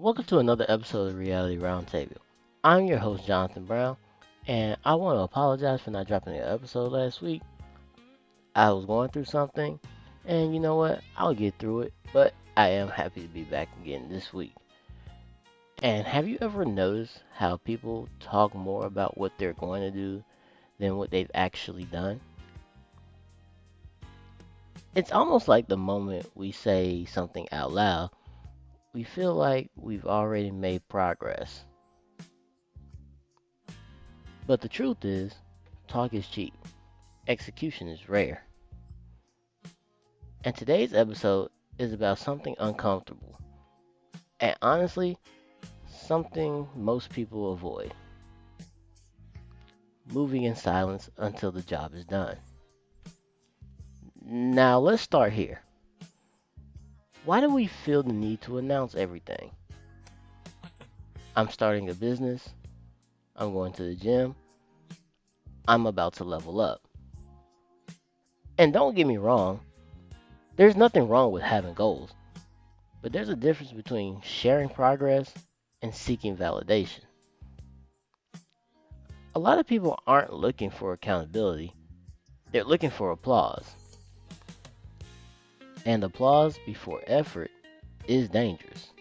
Welcome to another episode of Reality Roundtable. I'm your host, Jonathan Brown, and I want to apologize for not dropping an episode last week. I was going through something, and you know what? I'll get through it, but I am happy to be back again this week. And have you ever noticed how people talk more about what they're going to do than what they've actually done? It's almost like the moment we say something out loud, we feel like we've already made progress. But the truth is, talk is cheap. Execution is rare. And today's episode is about something uncomfortable. And honestly, something most people avoid moving in silence until the job is done. Now, let's start here. Why do we feel the need to announce everything? I'm starting a business, I'm going to the gym, I'm about to level up. And don't get me wrong, there's nothing wrong with having goals, but there's a difference between sharing progress and seeking validation. A lot of people aren't looking for accountability, they're looking for applause. And applause before effort is dangerous.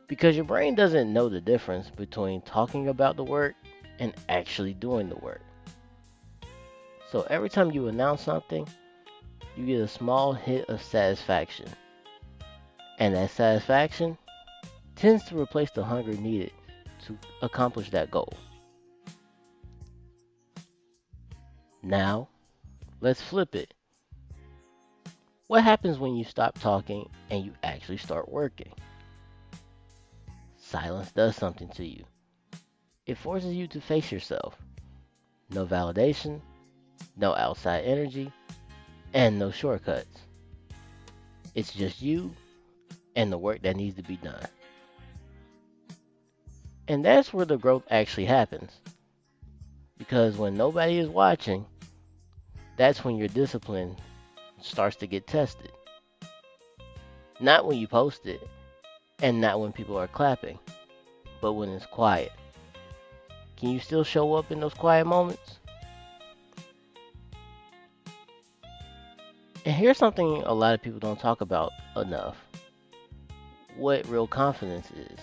Because your brain doesn't know the difference between talking about the work and actually doing the work. So every time you announce something, you get a small hit of satisfaction. And that satisfaction tends to replace the hunger needed to accomplish that goal. Now, let's flip it. What happens when you stop talking and you actually start working? Silence does something to you. It forces you to face yourself. No validation, no outside energy, and no shortcuts. It's just you and the work that needs to be done. And that's where the growth actually happens. Because when nobody is watching, that's when your discipline starts to get tested. Not when you post it, and not when people are clapping, but when it's quiet. Can you still show up in those quiet moments? And here's something a lot of people don't talk about enough: what real confidence is.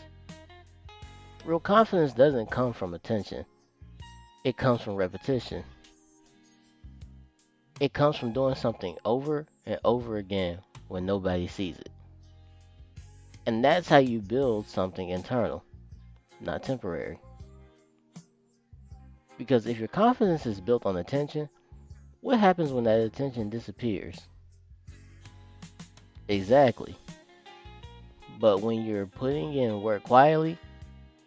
Real confidence doesn't come from attention, it comes from repetition. It comes from doing something over and over again when nobody sees it. And that's how you build something internal, not temporary. Because if your confidence is built on attention, what happens when that attention disappears? Exactly. But when you're putting in work quietly,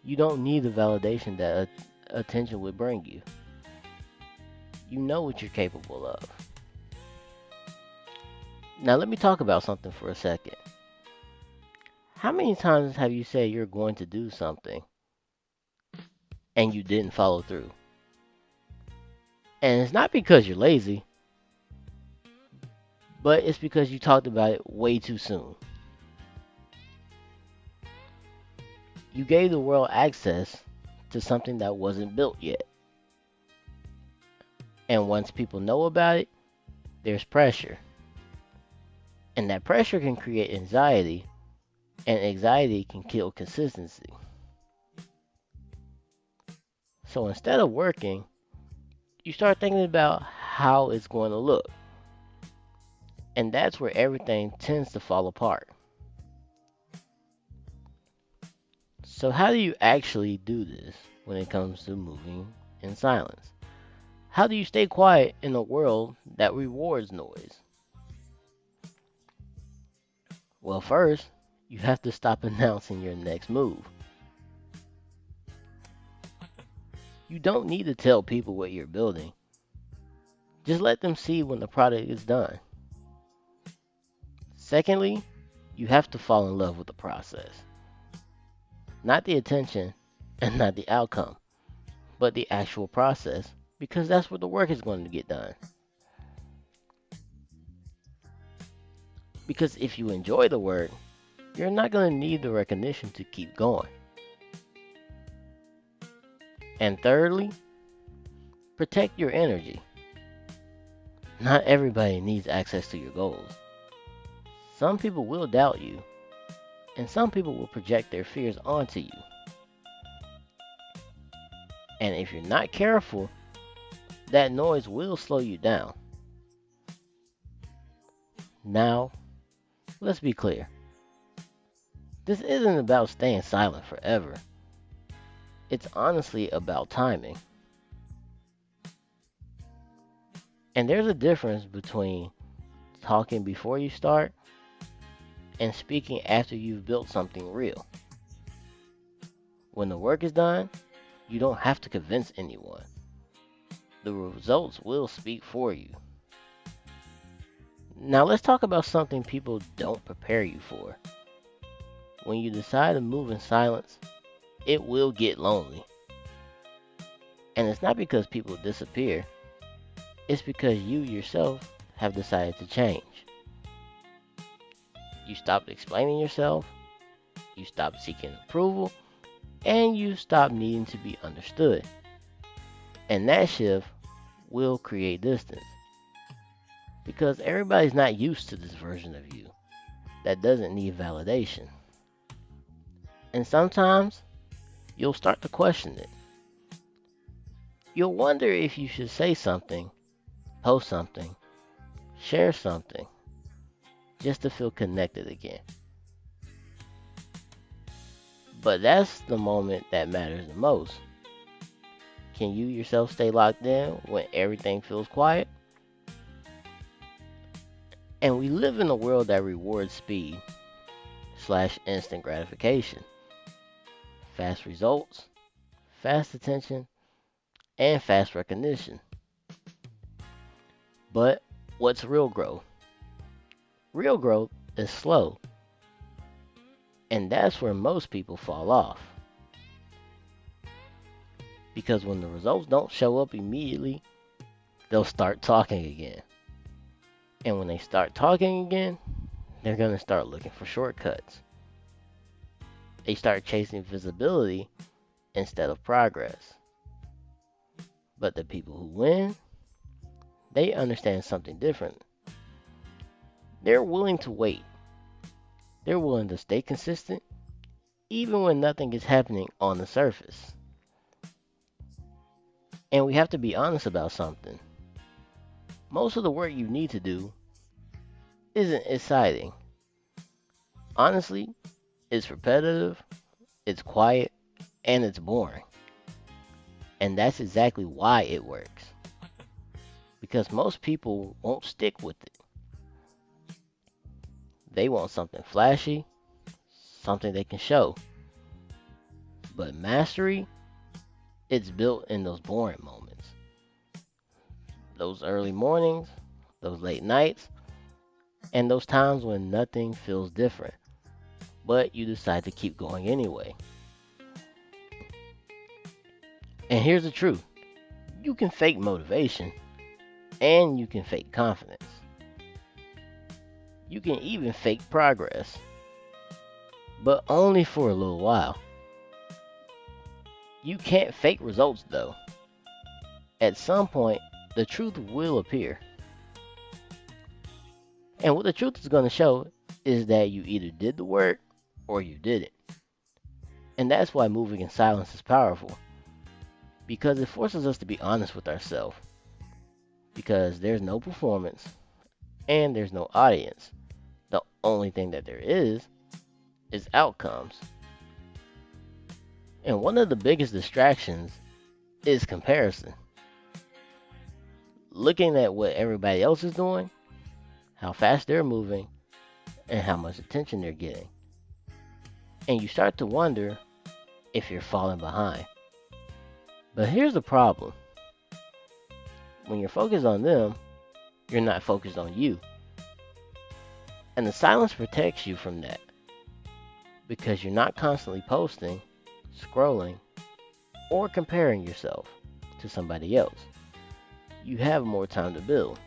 you don't need the validation that attention would bring you. You know what you're capable of. Now, let me talk about something for a second. How many times have you said you're going to do something and you didn't follow through? And it's not because you're lazy, but it's because you talked about it way too soon. You gave the world access to something that wasn't built yet. And once people know about it, there's pressure. And that pressure can create anxiety, and anxiety can kill consistency. So instead of working, you start thinking about how it's going to look. And that's where everything tends to fall apart. So, how do you actually do this when it comes to moving in silence? How do you stay quiet in a world that rewards noise? Well, first, you have to stop announcing your next move. You don't need to tell people what you're building. Just let them see when the product is done. Secondly, you have to fall in love with the process. Not the attention and not the outcome, but the actual process, because that's where the work is going to get done. Because if you enjoy the work, you're not going to need the recognition to keep going. And thirdly, protect your energy. Not everybody needs access to your goals. Some people will doubt you, and some people will project their fears onto you. And if you're not careful, that noise will slow you down. Now, let's be clear. This isn't about staying silent forever. It's honestly about timing. And there's a difference between talking before you start and speaking after you've built something real. When the work is done, you don't have to convince anyone. The results will speak for you. Now let's talk about something people don't prepare you for. When you decide to move in silence, it will get lonely. And it's not because people disappear, it's because you yourself have decided to change. You stopped explaining yourself, you stopped seeking approval, and you stopped needing to be understood. And that shift will create distance. Because everybody's not used to this version of you that doesn't need validation. And sometimes you'll start to question it. You'll wonder if you should say something, post something, share something, just to feel connected again. But that's the moment that matters the most. Can you yourself stay locked in when everything feels quiet? And we live in a world that rewards speed / instant gratification, fast results, fast attention, and fast recognition. But what's real growth? Real growth is slow, and that's where most people fall off. Because when the results don't show up immediately, they'll start talking again. And when they start talking again, they're going to start looking for shortcuts. They start chasing visibility instead of progress. But the people who win, they understand something different. They're willing to wait. They're willing to stay consistent even when nothing is happening on the surface. And we have to be honest about something. Most of the work you need to do isn't exciting. Honestly, it's repetitive, it's quiet, and it's boring. And that's exactly why it works. Because most people won't stick with it. They want something flashy, something they can show. But mastery, it's built in those boring moments. Those early mornings, those late nights, and those times when nothing feels different, but you decide to keep going anyway. And here's the truth. You can fake motivation, and you can fake confidence. You can even fake progress, but only for a little while. You can't fake results though. At some point, the truth will appear. And what the truth is going to show is that you either did the work or you didn't. And that's why moving in silence is powerful. Because it forces us to be honest with ourselves. Because there's no performance and there's no audience. The only thing that there is outcomes. And one of the biggest distractions is comparison. Looking at what everybody else is doing, how fast they're moving, and how much attention they're getting. And you start to wonder if you're falling behind. But here's the problem. When you're focused on them, you're not focused on you. And the silence protects you from that. Because you're not constantly posting, scrolling, or comparing yourself to somebody else. You have more time to build.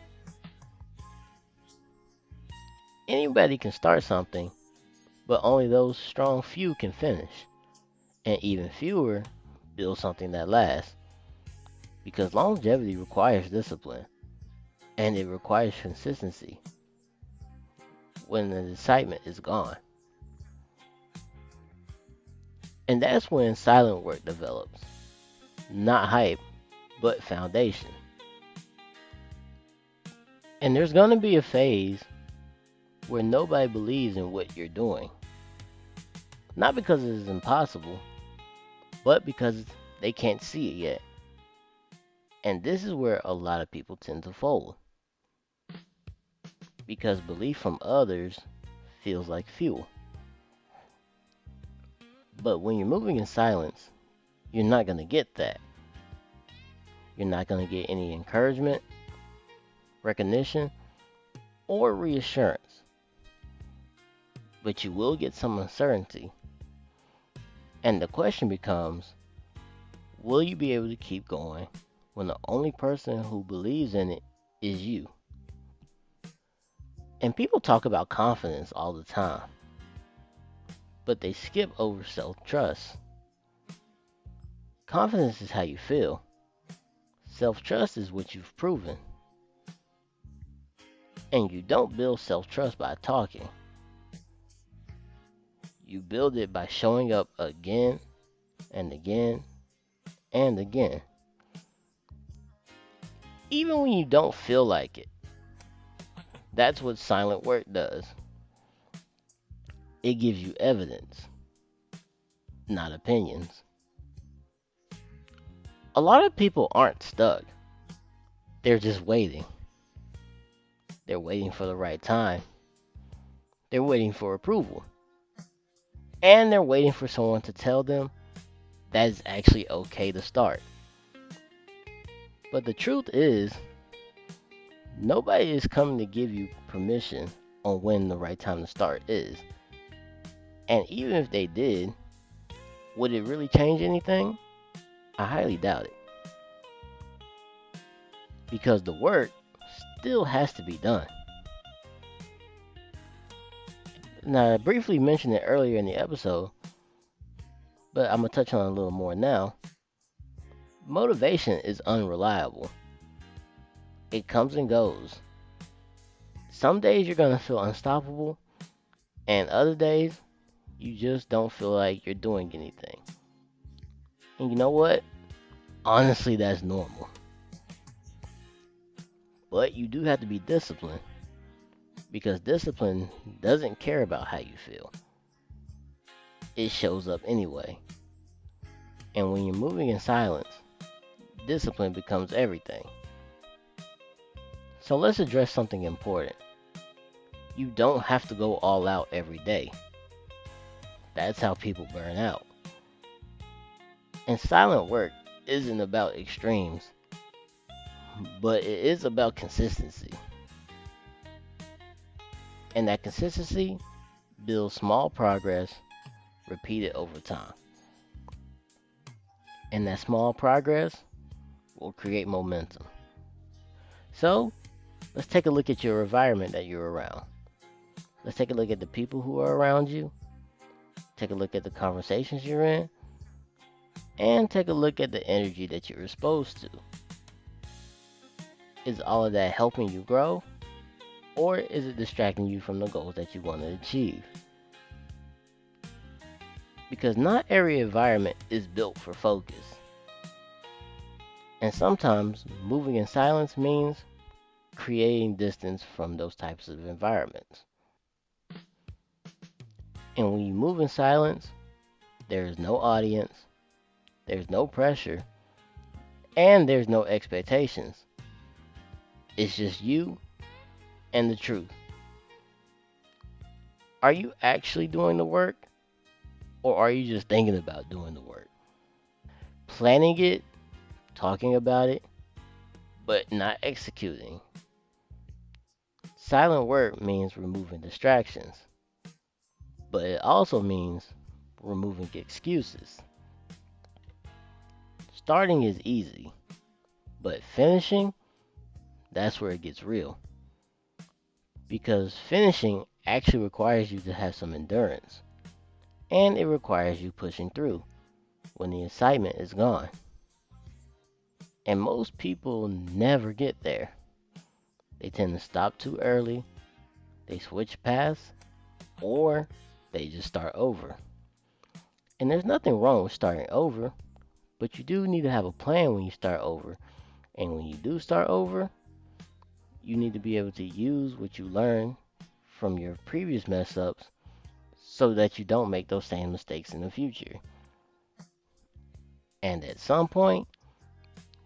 Anybody can start something, but only those strong few can finish, and even fewer build something that lasts. Because longevity requires discipline, and it requires consistency when the excitement is gone. And that's when silent work develops. Not hype, but foundation. And there's going to be a phase where nobody believes in what you're doing. Not because it is impossible, but because they can't see it yet. And this is where a lot of people tend to fold. Because belief from others feels like fuel. But when you're moving in silence, you're not going to get that. You're not going to get any encouragement, recognition, or reassurance. But you will get some uncertainty. And the question becomes, will you be able to keep going when the only person who believes in it is you? And people talk about confidence all the time, but they skip over self trust. Confidence is how you feel, self trust is what you've proven. And you don't build self trust by talking, you build it by showing up again and again and again. Even when you don't feel like it. That's what silent work does. It gives you evidence, not opinions. A lot of people aren't stuck, they're just waiting. They're waiting for the right time. They're waiting for approval. And they're waiting for someone to tell them that it's actually okay to start. But the truth is, nobody is coming to give you permission on when the right time to start is. And even if they did, would it really change anything? I highly doubt it. Because the work still has to be done. Now, I briefly mentioned it earlier in the episode, but I'm going to touch on it a little more now. Motivation is unreliable, it comes and goes. Some days you're going to feel unstoppable, and other days you just don't feel like you're doing anything. And you know what? Honestly, that's normal. But you do have to be disciplined because discipline doesn't care about how you feel, it shows up anyway. And when you're moving in silence, discipline becomes everything. So let's address something important. You don't have to go all out every day. That's how people burn out. And silent work isn't about extremes, but it is about consistency. And that consistency builds small progress repeated over time. And that small progress will create momentum. So, let's take a look at your environment that you're around. Let's take a look at the people who are around you, take a look at the conversations you're in, and take a look at the energy that you're exposed to. Is all of that helping you grow, or is it distracting you from the goals that you want to achieve? Because not every environment is built for focus. And sometimes moving in silence means creating distance from those types of environments. And when you move in silence, there is no audience, there's no pressure, and there's no expectations. It's just you and the truth. Are you actually doing the work, or are you just thinking about doing the work? Planning it, talking about it, but not executing. Silent work means removing distractions, but it also means removing excuses. Starting is easy, but finishing, that's where it gets real. Because finishing actually requires you to have some endurance, and it requires you pushing through when the excitement is gone. And most people never get there. They tend to stop too early, they switch paths, or they just start over. And there's nothing wrong with starting over, but you do need to have a plan when you start over. And when you do start over, you need to be able to use what you learned from your previous mess ups so that you don't make those same mistakes in the future. And at some point,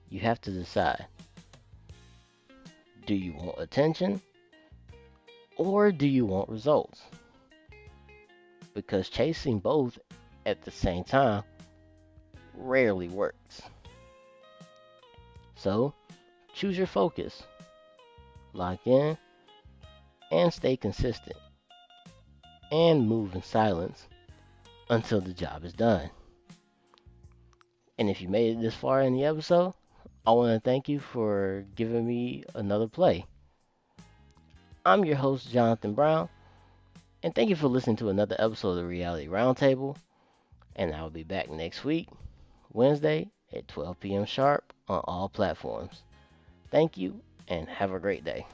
you have to decide, do you want attention or do you want results? Because chasing both at the same time rarely works. So, choose your focus, lock in, and stay consistent, and move in silence until the job is done. And if you made it this far in the episode, I want to thank you for giving me another play. I'm your host, Jonathan Brown, and thank you for listening to another episode of Reality Roundtable. And I'll be back next week, Wednesday at 12 p.m. sharp on all platforms. Thank you, and have a great day.